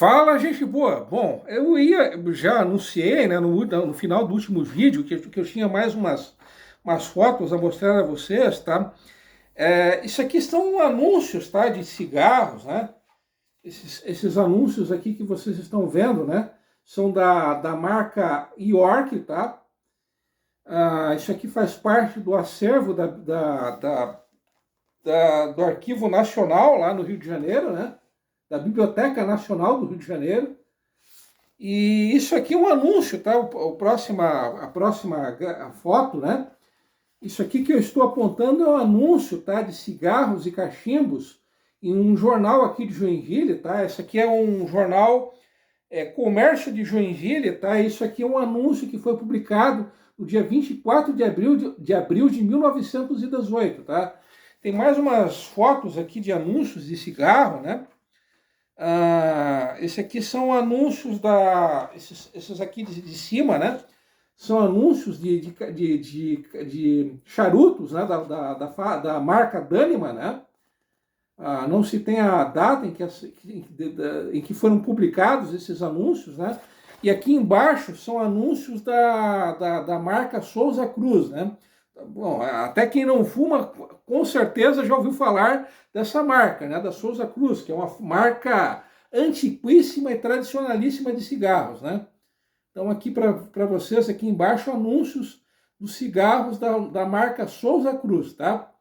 Fala, gente boa! Bom, já anunciei, né, no final do último vídeo que eu tinha mais umas fotos a mostrar a vocês, tá? Isso aqui são anúncios, tá, de cigarros, né? Esses anúncios aqui que vocês estão vendo, né? São da marca York, tá? Isso aqui faz parte do acervo do Arquivo Nacional lá no Rio de Janeiro, né? Da Biblioteca Nacional do Rio de Janeiro. E isso aqui é um anúncio, tá? A próxima foto, né? Isso aqui que eu estou apontando é um anúncio, tá? De cigarros e cachimbos em um jornal aqui de Joinville, tá? Esse aqui é um jornal Comércio de Joinville, tá? Isso aqui é um anúncio que foi publicado no dia 24 de abril de 1918, tá? Tem mais umas fotos aqui de anúncios de cigarro, né? Esse aqui são anúncios esses aqui de cima, né? São anúncios de charutos, né? Da marca Dânima, né? Não se tem a data em que foram publicados esses anúncios, né? E aqui embaixo são anúncios da marca Souza Cruz, né? Bom, até quem não fuma, com certeza já ouviu falar dessa marca, né? Da Souza Cruz, que é uma marca antiquíssima e tradicionalíssima de cigarros, né? Então aqui para vocês, aqui embaixo, anúncios dos cigarros da marca Souza Cruz, tá?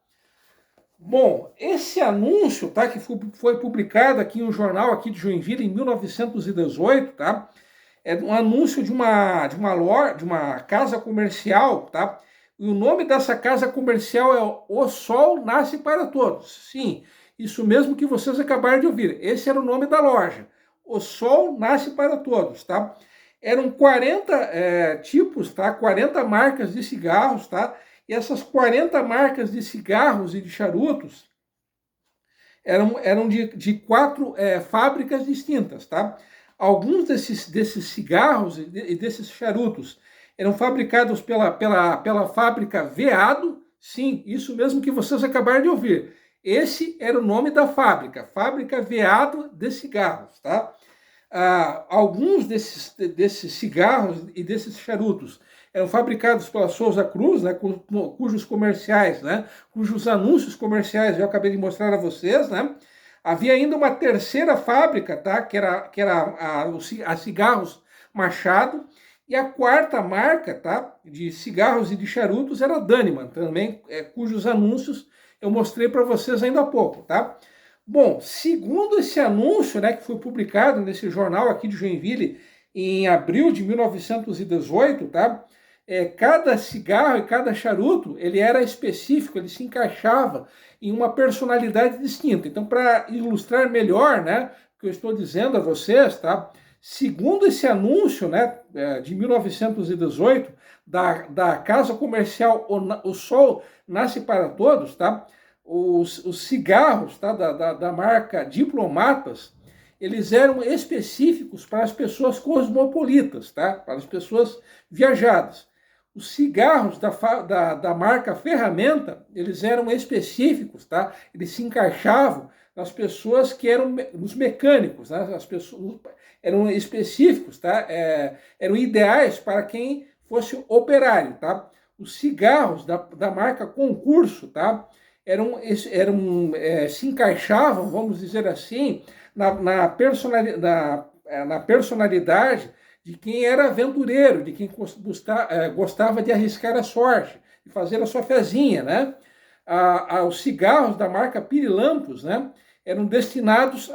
Bom, esse anúncio, tá, que foi publicado aqui em um jornal aqui de Joinville em 1918, tá? É um anúncio de uma casa comercial, tá? E o nome dessa casa comercial é O Sol Nasce para Todos. Sim, isso mesmo que vocês acabaram de ouvir. Esse era o nome da loja. O Sol Nasce para Todos, tá? Eram 40 tipos, tá? 40 marcas de cigarros, tá? E essas 40 marcas de cigarros e de charutos eram de quatro fábricas distintas, tá? Alguns desses cigarros e desses charutos eram fabricados pela fábrica Veado. Sim, isso mesmo que vocês acabaram de ouvir. Esse era o nome da fábrica, Fábrica Veado de Cigarros, tá? Alguns desses cigarros e desses charutos eram fabricados pela Souza Cruz, né, cujos comerciais, né, cujos anúncios comerciais eu acabei de mostrar a vocês, né? Havia ainda uma terceira fábrica, tá, que era a Cigarros Machado, e a quarta marca, tá, de cigarros e de charutos era a Dânima, também, cujos anúncios eu mostrei para vocês ainda há pouco, tá? Bom, segundo esse anúncio, né, que foi publicado nesse jornal aqui de Joinville em abril de 1918, tá? Cada cigarro e cada charuto, ele era específico, ele se encaixava em uma personalidade distinta. Então, para ilustrar melhor, né, o que eu estou dizendo a vocês, tá? Segundo esse anúncio, né, de 1918, da casa comercial O Sol Nasce para Todos, tá? Os cigarros, tá, da marca Diplomatas, eles eram específicos para as pessoas cosmopolitas, tá? Para as pessoas viajadas. Os cigarros da marca Ferramenta, eles eram específicos, tá? Eles se encaixavam nas pessoas que eram os mecânicos, né? As pessoas eram específicos, tá? Eram ideais para quem fosse operário, tá? Os cigarros da marca Concurso, tá? Se encaixavam, vamos dizer assim, na personalidade de quem era aventureiro, de quem gostava de arriscar a sorte, de fazer a sua fezinha, né? Os cigarros da marca Pirilampos, né, eram destinados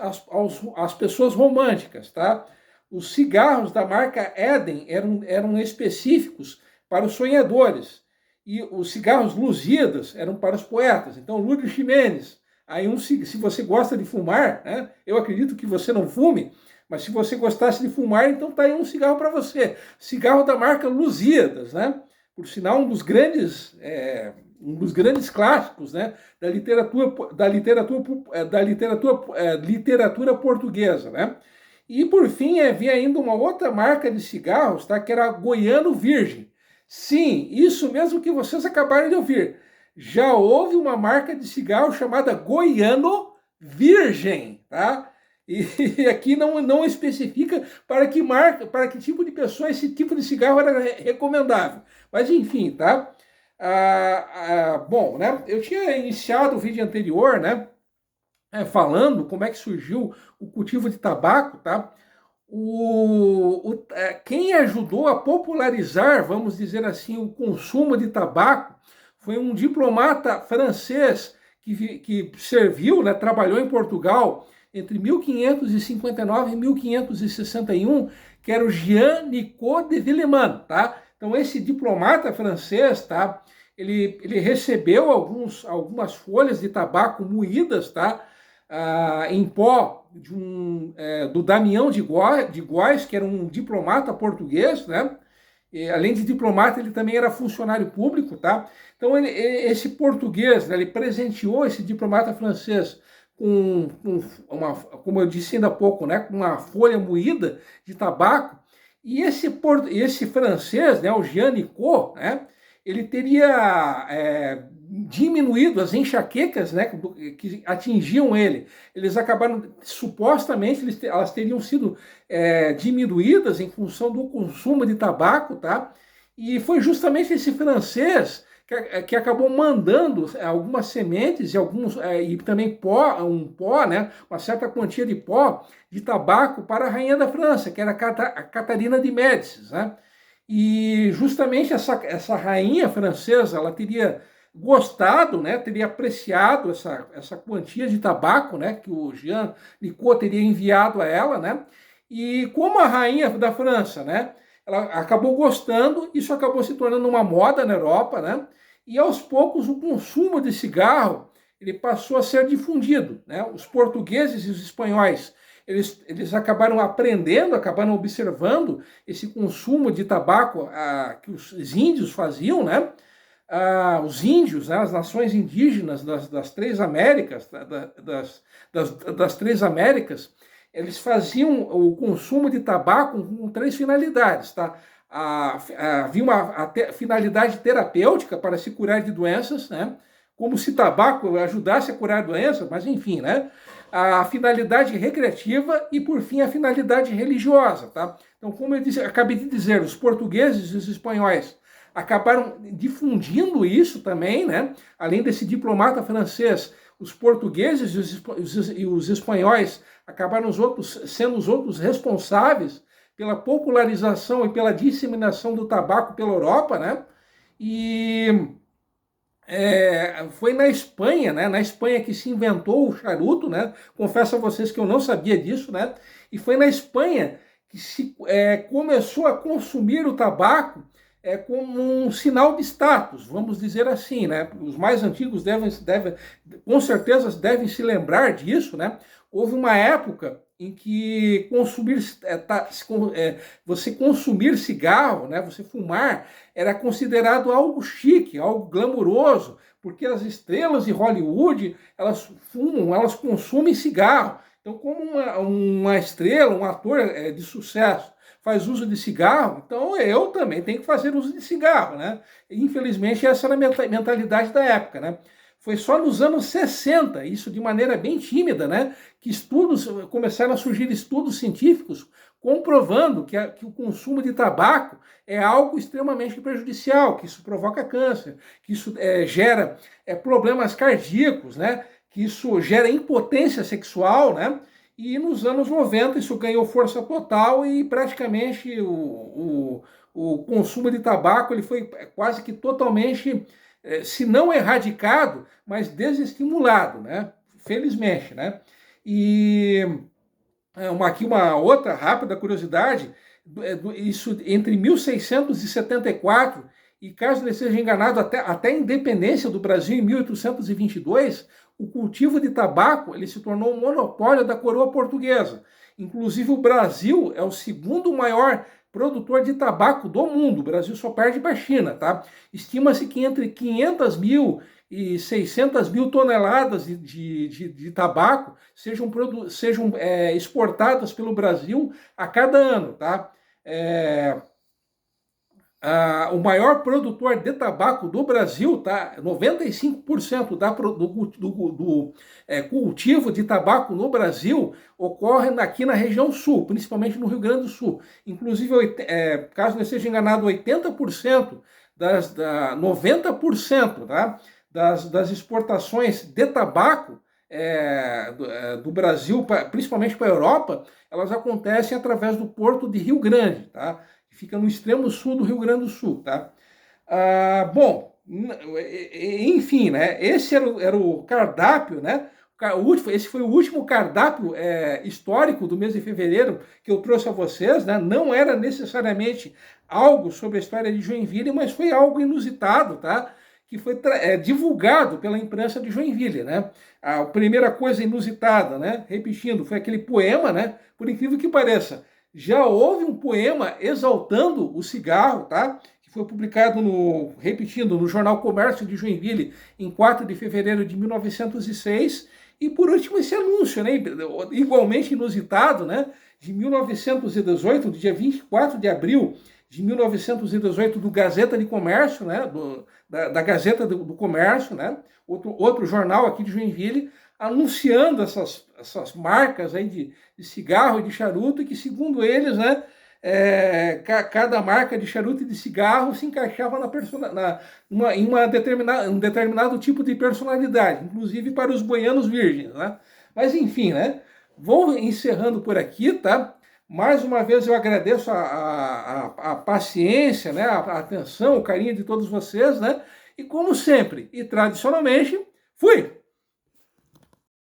às pessoas românticas, tá? Os cigarros da marca Eden eram específicos para os sonhadores. E os cigarros Lusíadas eram para os poetas. Então, Lourdes Ximenes, aí se você gosta de fumar, né, eu acredito que você não fume, mas se você gostasse de fumar, então tá aí um cigarro para você. Cigarro da marca Lusíadas, né? Por sinal, um dos grandes clássicos, né, literatura portuguesa, né? E por fim, havia ainda uma outra marca de cigarros, tá, que era Goiano Virgem. Sim, isso mesmo que vocês acabaram de ouvir. Já houve uma marca de cigarro chamada Goiano Virgem, tá? E aqui não especifica para que marca, para que tipo de pessoa esse tipo de cigarro era recomendável. Mas enfim, tá? Bom, né? Eu tinha iniciado o vídeo anterior, né? Falando como é que surgiu o cultivo de tabaco, tá? Quem ajudou a popularizar, vamos dizer assim, o consumo de tabaco foi um diplomata francês que serviu, né, trabalhou em Portugal entre 1559 e 1561, que era o Jean-Nicot de Villemin, tá? Então esse diplomata francês, tá? Ele recebeu algumas folhas de tabaco moídas, tá? Em pó do Damião de Góes, que era um diplomata português, né? E, além de diplomata, ele também era funcionário público, tá? Então, esse português, né, ele presenteou esse diplomata francês com como eu disse ainda há pouco, né, com uma folha moída de tabaco. E esse francês, né, o Jean Nicot, né, ele teria diminuído as enxaquecas, né, que atingiam ele. Eles acabaram, supostamente, elas teriam sido diminuídas em função do consumo de tabaco, tá? E foi justamente esse francês que acabou mandando algumas sementes e também um pó, né, uma certa quantia de pó de tabaco para a rainha da França, que era a Catarina de Médicis, né? E justamente essa rainha francesa, ela teria gostado, né, teria apreciado essa quantia de tabaco, né, que o Jean Nicot teria enviado a ela, né? E como a rainha da França, né, ela acabou gostando, isso acabou se tornando uma moda na Europa, né? E aos poucos o consumo de cigarro ele passou a ser difundido, né? Os portugueses e os espanhóis eles acabaram aprendendo, acabaram observando esse consumo de tabaco que os índios faziam, né? Os índios, né, as nações indígenas das três Américas, das três Américas, eles faziam o consumo de tabaco com três finalidades, tá? Havia uma finalidade terapêutica para se curar de doenças, né? Como se tabaco ajudasse a curar doenças, mas enfim, né? A finalidade recreativa e, por fim, a finalidade religiosa, tá? Então, como eu acabei de dizer, os portugueses e os espanhóis acabaram difundindo isso também, né? Além desse diplomata francês, os portugueses e os espanhóis acabaram sendo os outros responsáveis pela popularização e pela disseminação do tabaco pela Europa, né? E foi na Espanha, né? Na Espanha que se inventou o charuto, né? Confesso a vocês que eu não sabia disso, né? E foi na Espanha que se começou a consumir o tabaco como um sinal de status, vamos dizer assim, né? Os mais antigos com certeza devem se lembrar disso, né? Houve uma época em que você consumir cigarro, né? Você fumar era considerado algo chique, algo glamuroso, porque as estrelas de Hollywood elas fumam, elas consumem cigarro. Então, como uma estrela, um ator de sucesso faz uso de cigarro, então eu também tenho que fazer uso de cigarro, né? Infelizmente, essa era a mentalidade da época, né? Foi só nos anos 60, isso de maneira bem tímida, né? Que começaram a surgir estudos científicos comprovando que o consumo de tabaco é algo extremamente prejudicial, que isso provoca câncer, que isso gera problemas cardíacos, né? Que isso gera impotência sexual, né? E nos anos 90 isso ganhou força total e praticamente o consumo de tabaco ele foi quase que totalmente, se não erradicado, mas desestimulado, né? Felizmente, né? E aqui uma outra rápida curiosidade, isso entre 1674 e caso ele seja enganado, até a independência do Brasil em 1822, o cultivo de tabaco ele se tornou um monopólio da coroa portuguesa. Inclusive o Brasil é o segundo maior produtor de tabaco do mundo. O Brasil só perde para a China, tá? Estima-se que entre 500 mil e 600 mil toneladas de tabaco sejam exportadas pelo Brasil a cada ano, tá? o maior produtor de tabaco do Brasil, tá? 95% do cultivo de tabaco no Brasil ocorre aqui na região sul, principalmente no Rio Grande do Sul. Inclusive, caso não esteja enganado, 80%, 90%, tá? das exportações de tabaco do Brasil, principalmente para a Europa, elas acontecem através do porto de Rio Grande, tá? Fica no extremo sul do Rio Grande do Sul, tá? Bom, enfim, né? Esse era o cardápio, né? Esse foi o último cardápio histórico do mês de fevereiro que eu trouxe a vocês, né? Não era necessariamente algo sobre a história de Joinville, mas foi algo inusitado, tá? Que foi divulgado pela imprensa de Joinville, né? A primeira coisa inusitada, né? Repetindo, foi aquele poema, né? Por incrível que pareça, já houve um poema exaltando o cigarro, tá? Que foi publicado no Jornal Comércio de Joinville em 4 de fevereiro de 1906. E por último esse anúncio, né? Igualmente inusitado, né? De 1918, do dia 24 de abril de 1918, do Gazeta de Comércio, né? Da Gazeta do Comércio, né? Outro jornal aqui de Joinville, anunciando essas marcas aí de cigarro e de charuto, e que, segundo eles, né, cada marca de charuto e de cigarro se encaixava em um determinado tipo de personalidade, inclusive para os boianos virgens, né? Mas enfim, né? Vou encerrando por aqui, tá? Mais uma vez eu agradeço a paciência, né? A atenção, o carinho de todos vocês, né? E como sempre, e tradicionalmente, fui!